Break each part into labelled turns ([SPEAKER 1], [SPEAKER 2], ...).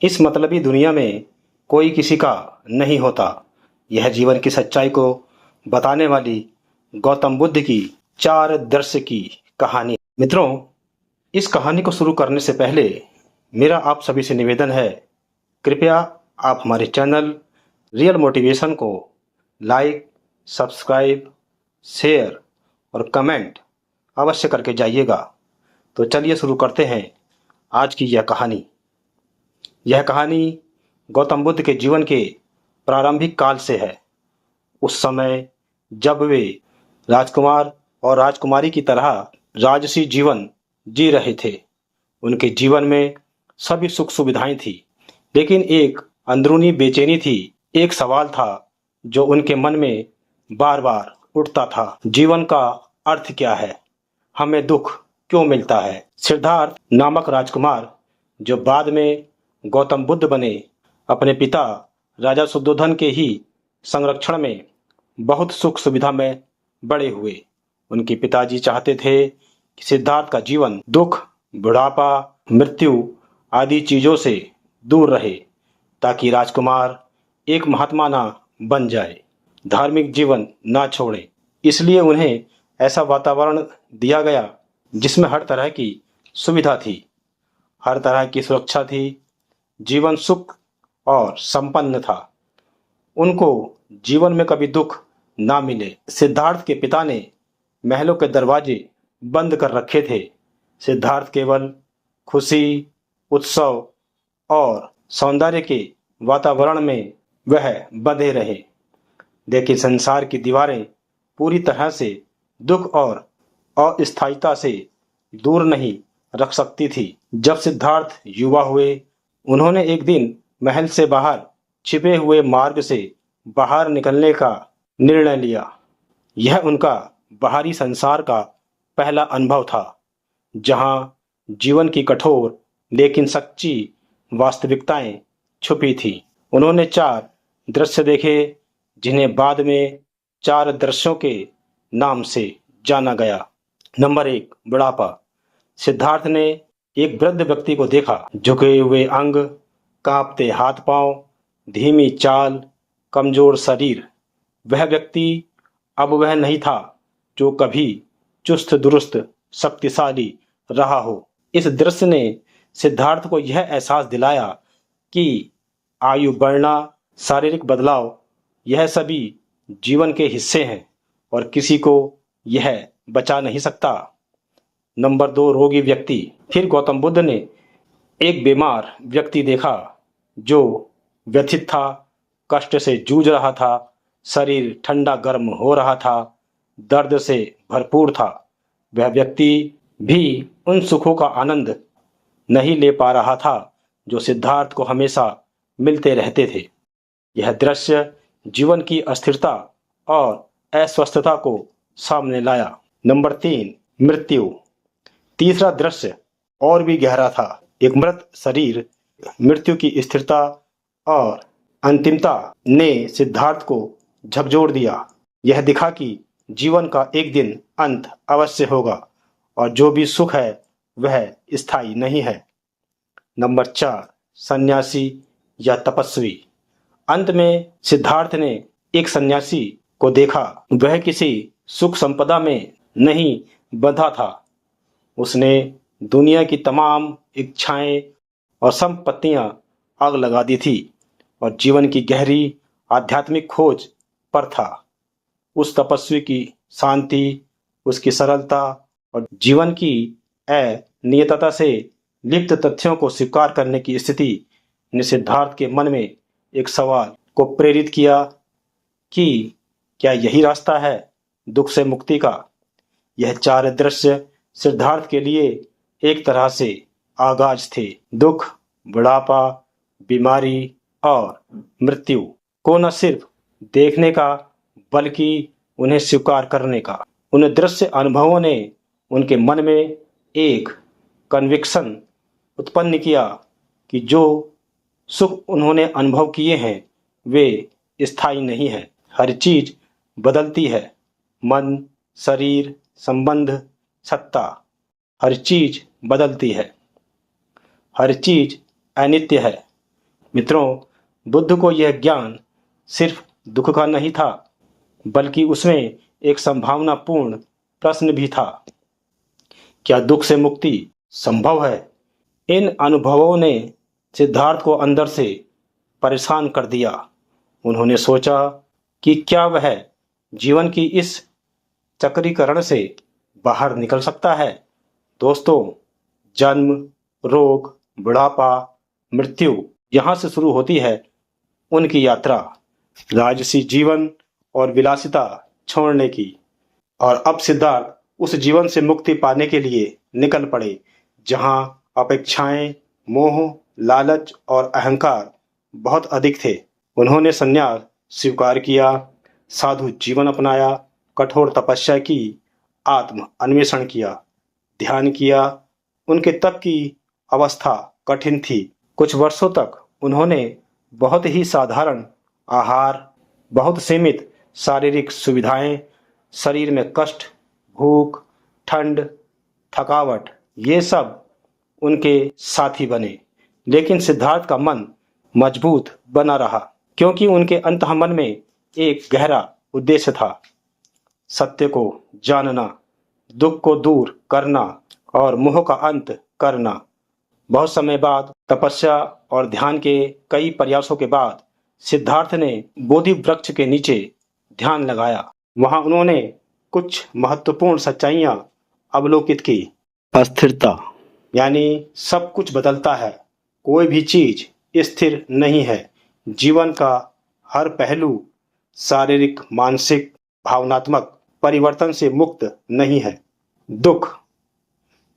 [SPEAKER 1] इस मतलबी दुनिया में कोई किसी का नहीं होता। यह जीवन की सच्चाई को बताने वाली गौतम बुद्ध की 4 दृश्य की कहानी। मित्रों, इस कहानी को शुरू करने से पहले मेरा आप सभी से निवेदन है, कृपया आप हमारे चैनल रियल मोटिवेशन को लाइक, सब्सक्राइब, शेयर और कमेंट अवश्य करके जाइएगा। तो चलिए शुरू करते हैं आज की यह कहानी। यह कहानी गौतम बुद्ध के जीवन के प्रारंभिक काल से है। उस समय जब वे राजकुमार और राजकुमारी की तरह राजसी जीवन जी रहे थे। उनके जीवन में सभी सुख सुविधाएं थी, लेकिन एक अंदरूनी बेचैनी थी। एक सवाल था जो उनके मन में बार बार उठता था, जीवन का अर्थ क्या है? हमें दुख क्यों मिलता है? सिद्धार्थ नामक राजकुमार, जो बाद में गौतम बुद्ध बने, अपने पिता राजा शुद्धोधन के ही संरक्षण में बहुत सुख सुविधा में बड़े हुए। उनके पिताजी चाहते थे कि सिद्धार्थ का जीवन दुख, बुढ़ापा, मृत्यु आदि चीजों से दूर रहे, ताकि राजकुमार एक महात्मा ना बन जाए, धार्मिक जीवन ना छोड़े। इसलिए उन्हें ऐसा वातावरण दिया गया जिसमें हर तरह की सुविधा थी, हर तरह की सुरक्षा थी, जीवन सुख और संपन्न था। उनको जीवन में कभी दुख ना मिले। सिद्धार्थ के पिता ने महलों के दरवाजे बंद कर रखे थे। सिद्धार्थ केवल खुशी, उत्सव और सौंदर्य के वातावरण में वह बंधे रहे, लेकिन संसार की दीवारें पूरी तरह से दुख और अस्थायीता से दूर नहीं रख सकती थी। जब सिद्धार्थ युवा हुए, उन्होंने एक दिन महल से बाहर छिपे हुए मार्ग से बाहर निकलने का निर्णय लिया। यह उनका बाहरी संसार का पहला अनुभव था, जहां जीवन की कठोर लेकिन सच्ची वास्तविकताएं छुपी थी। उन्होंने 4 दृश्य देखे, जिन्हें बाद में 4 दृश्यों के नाम से जाना गया। नंबर 1, बुढ़ापा। सिद्धार्थ ने एक वृद्ध व्यक्ति को देखा, झुके हुए अंग, कांपते हाथ पांव, धीमी चाल, कमजोर शरीर। वह व्यक्ति अब वह नहीं था जो कभी चुस्त दुरुस्त शक्तिशाली रहा हो। इस दृश्य ने सिद्धार्थ को यह एहसास दिलाया कि आयु बढ़ना, शारीरिक बदलाव, यह सभी जीवन के हिस्से हैं और किसी को यह बचा नहीं सकता। नंबर 2, रोगी व्यक्ति। फिर गौतम बुद्ध ने एक बीमार व्यक्ति देखा जो व्यथित था, कष्ट से जूझ रहा था, शरीर ठंडा गर्म हो रहा था, दर्द से भरपूर था। वह व्यक्ति भी उन सुखों का आनंद नहीं ले पा रहा था जो सिद्धार्थ को हमेशा मिलते रहते थे। यह दृश्य जीवन की अस्थिरता और अस्वस्थता को सामने लाया। नंबर 3, मृत्यु। तीसरा दृश्य और भी गहरा था। एक मृत शरीर, मृत्यु की स्थिरता और अंतिमता ने सिद्धार्थ को झकझोर दिया। यह दिखा कि जीवन का एक दिन अंत अवश्य होगा और जो भी सुख है वह स्थायी नहीं है। नंबर 4, सन्यासी या तपस्वी। अंत में सिद्धार्थ ने एक सन्यासी को देखा। वह किसी सुख संपदा में नहीं बंधा था। उसने दुनिया की तमाम इच्छाएं और संपत्तियां आग लगा दी थी और जीवन की गहरी आध्यात्मिक खोज पर था। उस तपस्वी की शांति, उसकी सरलता और जीवन की अनियतता से लिप्त तथ्यों को स्वीकार करने की स्थिति ने सिद्धार्थ के मन में एक सवाल को प्रेरित किया कि क्या यही रास्ता है दुख से मुक्ति का? यह 4 दृश्य सिद्धार्थ के लिए एक तरह से आगाज थे। दुख, बुढ़ापा, बीमारी और मृत्यु को न सिर्फ देखने का बल्कि उन्हें स्वीकार करने का। उन दृश्य अनुभवों ने उनके मन में एक कन्विक्शन उत्पन्न किया कि जो सुख उन्होंने अनुभव किए हैं वे स्थायी नहीं है। हर चीज बदलती है, मन, शरीर, संबंध, सत्ता, हर चीज बदलती है। हर चीज अनित्य है। मित्रों, बुद्ध को यह ज्ञान सिर्फ दुख का नहीं था, बल्कि उसमें एक संभावनापूर्ण प्रश्न भी था। क्या दुख से मुक्ति संभव है? इन अनुभवों ने सिद्धार्थ को अंदर से परेशान कर दिया। उन्होंने सोचा कि क्या वह जीवन की इस चक्रीकरण से बाहर निकल सकता है। दोस्तों, जन्म, रोग, बुढ़ापा, मृत्यु, यहाँ से शुरू होती है उनकी यात्रा राजसी जीवन और विलासिता छोड़ने की। और अब सिद्धार्थ उस जीवन से मुक्ति पाने के लिए निकल पड़े जहां अपेक्षाएं, मोह, लालच और अहंकार बहुत अधिक थे। उन्होंने संन्यास स्वीकार किया, साधु जीवन अपनाया, कठोर तपस्या की, आत्म अन्वेषण किया, ध्यान किया। उनके तप की अवस्था कठिन थी। कुछ वर्षों तक उन्होंने बहुत ही साधारण आहार, बहुत सीमित शारीरिक सुविधाएं, शरीर में कष्ट, भूख, ठंड, थकावट, ये सब उनके साथी बने। लेकिन सिद्धार्थ का मन मजबूत बना रहा, क्योंकि उनके अंतःमन में एक गहरा उद्देश्य था। सत्य को जानना, दुख को दूर करना और मोह का अंत करना। बहुत समय बाद, तपस्या और ध्यान के कई प्रयासों के बाद, सिद्धार्थ ने बोधि वृक्ष के नीचे ध्यान लगाया। वहां उन्होंने कुछ महत्वपूर्ण सच्चाइयां अवलोकित की। अस्थिरता, यानी सब कुछ बदलता है, कोई भी चीज स्थिर नहीं है। जीवन का हर पहलू शारीरिक, मानसिक, भावनात्मक परिवर्तन से मुक्त नहीं है। दुख,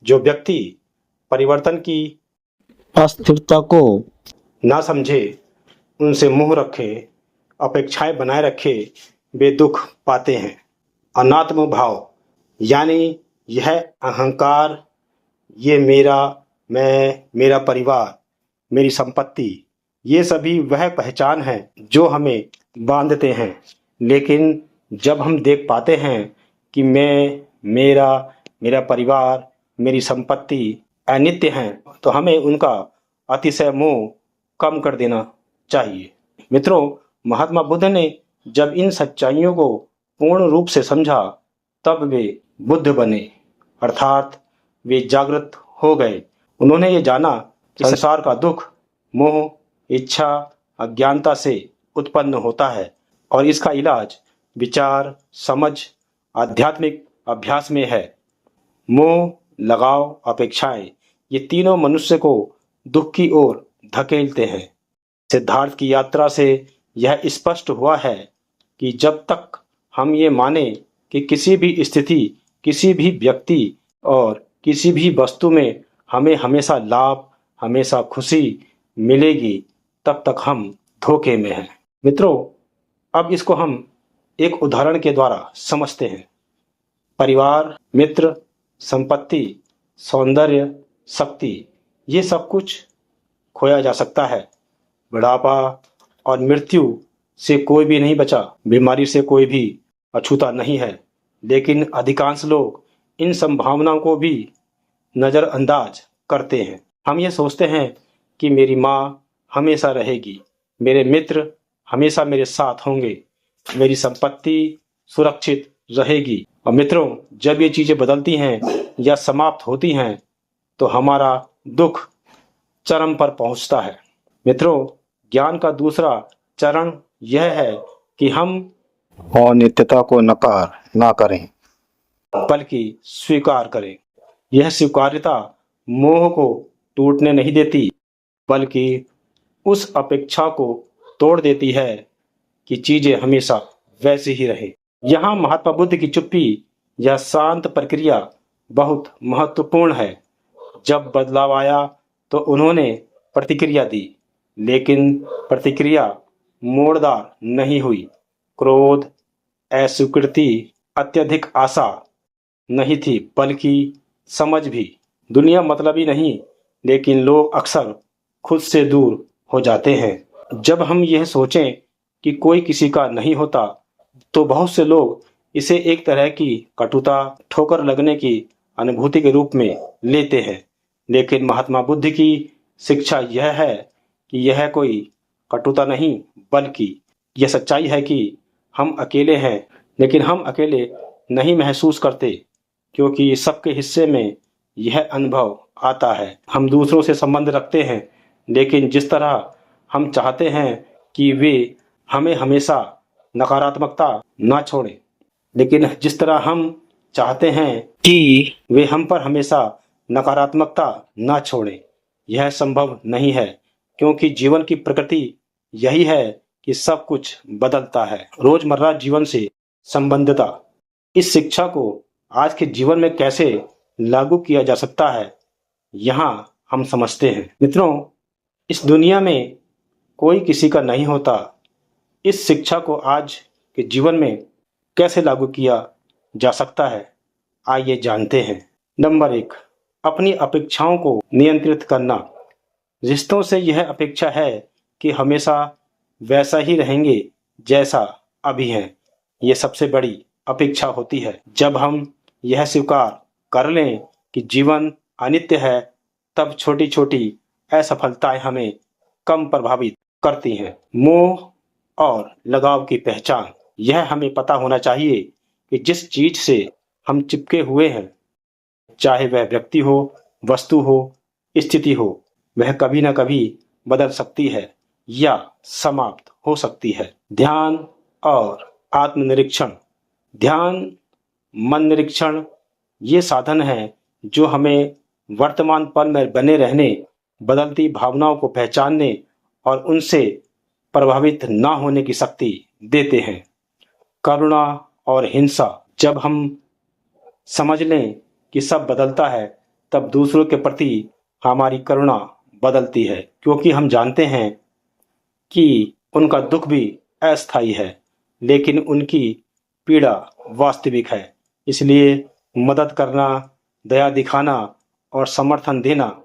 [SPEAKER 1] जो व्यक्ति परिवर्तन की अस्थिरता को ना समझे, उनसे मुंह रखे, अपेक्षाएं बनाए रखे, वे दुख पाते हैं। अनात्म भाव, यानी यह अहंकार, ये मेरा, मैं, मेरा परिवार, मेरी संपत्ति, ये सभी वह पहचान है जो हमें बांधते हैं। लेकिन जब हम देख पाते हैं कि मैं, मेरा, मेरा परिवार, मेरी संपत्ति अनित्य हैं, तो हमें उनका अतिशय मोह कम कर देना चाहिए। मित्रों, महात्मा बुद्ध ने जब इन सच्चाइयों को पूर्ण रूप से समझा, तब वे बुद्ध बने, अर्थात वे जागृत हो गए। उन्होंने ये जाना कि संसार का दुख मोह, इच्छा, अज्ञानता से उत्पन्न होता है और इसका इलाज विचार, समझ, आध्यात्मिक अभ्यास में है। मोह, लगाव, अपेक्षाएं, ये तीनों मनुष्य को दुख की ओर धकेलते हैं। सिद्धार्थ की यात्रा से यह स्पष्ट हुआ है कि जब तक हम ये माने कि किसी भी स्थिति, किसी भी व्यक्ति और किसी भी वस्तु में हमें हमेशा लाभ, हमेशा खुशी मिलेगी, तब तक हम धोखे में हैं। मित्रों, अब इसको हम एक उदाहरण के द्वारा समझते हैं। परिवार, मित्र, संपत्ति, सौंदर्य, शक्ति, ये सब कुछ खोया जा सकता है। बुढ़ापा और मृत्यु से कोई भी नहीं बचा, बीमारी से कोई भी अछूता नहीं है। लेकिन अधिकांश लोग इन संभावनाओं को भी नज़रअंदाज करते हैं। हम ये सोचते हैं कि मेरी माँ हमेशा रहेगी, मेरे मित्र हमेशा मेरे साथ होंगे, मेरी संपत्ति सुरक्षित रहेगी। और मित्रों, जब ये चीज़ें बदलती हैं या समाप्त होती हैं, तो हमारा दुख चरम पर पहुंचता है। मित्रों, ज्ञान का दूसरा चरण यह है कि हम अनित्यता को नकार ना करें, बल्कि स्वीकार करें। यह स्वीकार्यता मोह को टूटने नहीं देती, बल्कि उस अपेक्षा को तोड़ देती है कि चीजें हमेशा वैसी ही रहे। यहाँ महात्मा बुद्ध की चुप्पी या शांत प्रक्रिया बहुत महत्वपूर्ण है। जब बदलाव आया तो उन्होंने प्रतिक्रिया दी, लेकिन प्रतिक्रिया मोड़दार नहीं हुई। क्रोध, अस्वीकृति, अत्यधिक आशा नहीं थी, बल्कि समझ भी। दुनिया मतलबी नहीं, लेकिन लोग अक्सर खुद से दूर हो जाते हैं। जब हम यह सोचें कि कोई किसी का नहीं होता, तो बहुत से लोग इसे एक तरह की कटुता, ठोकर लगने की अनुभूति के रूप में लेते हैं। लेकिन महात्मा बुद्ध की शिक्षा यह है कि यह कोई कटुता नहीं, बल्कि यह सच्चाई है कि हम अकेले हैं, लेकिन हम अकेले नहीं महसूस करते, क्योंकि सबके हिस्से में यह अनुभव आता है। हम दूसरों से संबंध रखते हैं, लेकिन जिस तरह हम चाहते हैं कि वे हमें हमेशा नकारात्मकता ना छोड़ें, लेकिन जिस तरह हम चाहते हैं कि वे हम पर हमेशा नकारात्मकता ना छोड़ें, यह संभव नहीं है, क्योंकि जीवन की प्रकृति यही है कि सब कुछ बदलता है। रोजमर्रा जीवन से संबंधिता, इस शिक्षा को आज के जीवन में कैसे लागू किया जा सकता है, यहाँ हम समझते हैं। मित्रों, इस दुनिया में कोई किसी का नहीं होता। इस शिक्षा को आज के जीवन में कैसे लागू किया जा सकता है, आइए जानते हैं। नंबर 1, अपनी अपेक्षाओं को नियंत्रित करना। रिश्तों से यह अपेक्षा है कि हमेशा वैसा ही रहेंगे जैसा अभी हैं। ये सबसे बड़ी अपेक्षा होती है। जब हम यह स्वीकार कर लें कि जीवन अनित्य है, तब छोटी छोटी असफलताएं हमें कम प्रभावित करती हैं। मोह और लगाव की पहचान, यह हमें पता होना चाहिए कि जिस चीज से हम चिपके हुए हैं, चाहे वह व्यक्ति हो, वस्तु हो, स्थिति हो, वह कभी ना कभी बदल सकती है या समाप्त हो सकती है। ध्यान और आत्मनिरीक्षण। ध्यान, मन निरीक्षण, ये साधन है जो हमें वर्तमान पल में बने रहने, बदलती भावनाओं को पहचानने और उनसे प्रभावित ना होने की शक्ति देते हैं। करुणा और हिंसा। जब हम समझ लें कि सब बदलता है, तब दूसरों के प्रति हमारी करुणा बदलती है, क्योंकि हम जानते हैं कि उनका दुख भी अस्थायी है, लेकिन उनकी पीड़ा वास्तविक है। इसलिए मदद करना, दया दिखाना और समर्थन देना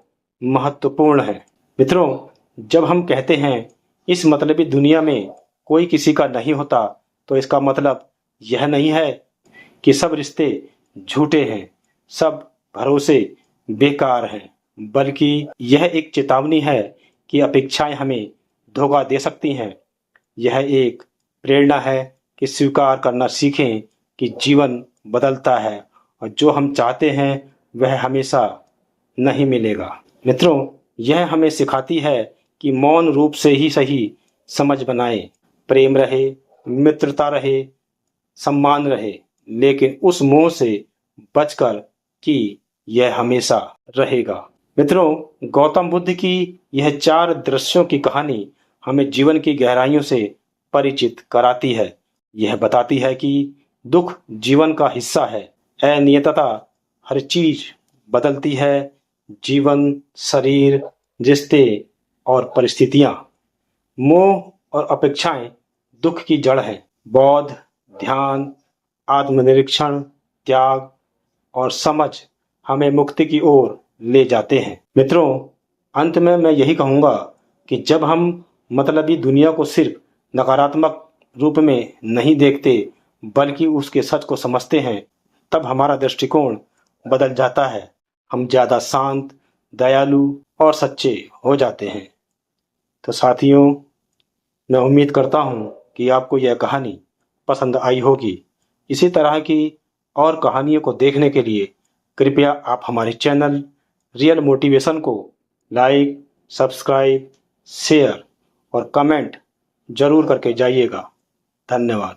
[SPEAKER 1] महत्वपूर्ण है। मित्रों, जब हम कहते हैं इस मतलबी दुनिया में कोई किसी का नहीं होता, तो इसका मतलब यह नहीं है कि सब रिश्ते झूठे हैं, सब भरोसे बेकार हैं, बल्कि यह एक चेतावनी है कि अपेक्षाएं हमें धोखा दे सकती हैं। यह एक प्रेरणा है कि स्वीकार करना सीखें कि जीवन बदलता है और जो हम चाहते हैं वह हमेशा नहीं मिलेगा। मित्रों, यह हमें सिखाती है कि मौन रूप से ही सही समझ बनाएं। प्रेम रहे, मित्रता रहे, सम्मान रहे, लेकिन उस मोह से बचकर कि यह हमेशा रहेगा। मित्रों, गौतम बुद्ध की यह 4 दृश्यों की कहानी हमें जीवन की गहराइयों से परिचित कराती है। यह बताती है कि दुख जीवन का हिस्सा है, अनियतता, हर चीज बदलती है, जीवन, शरीर, रिश्ते और परिस्थितियां। मोह और अपेक्षाएं दुख की जड़ हैं। बौद्ध, ध्यान, आत्मनिरीक्षण, त्याग और समझ हमें मुक्ति की ओर ले जाते हैं। मित्रों, अंत में मैं यही कहूँगा कि जब हम मतलबी दुनिया को सिर्फ नकारात्मक रूप में नहीं देखते, बल्कि उसके सच को समझते हैं, तब हमारा दृष्टिकोण बदल जाता है। हम ज़्यादा शांत, दयालु और सच्चे हो जाते हैं। तो साथियों, मैं उम्मीद करता हूँ कि आपको यह कहानी पसंद आई होगी। इसी तरह की और कहानियों को देखने के लिए कृपया आप हमारे चैनल रियल मोटिवेशन को लाइक, सब्सक्राइब, शेयर और कमेंट जरूर करके जाइएगा। धन्यवाद।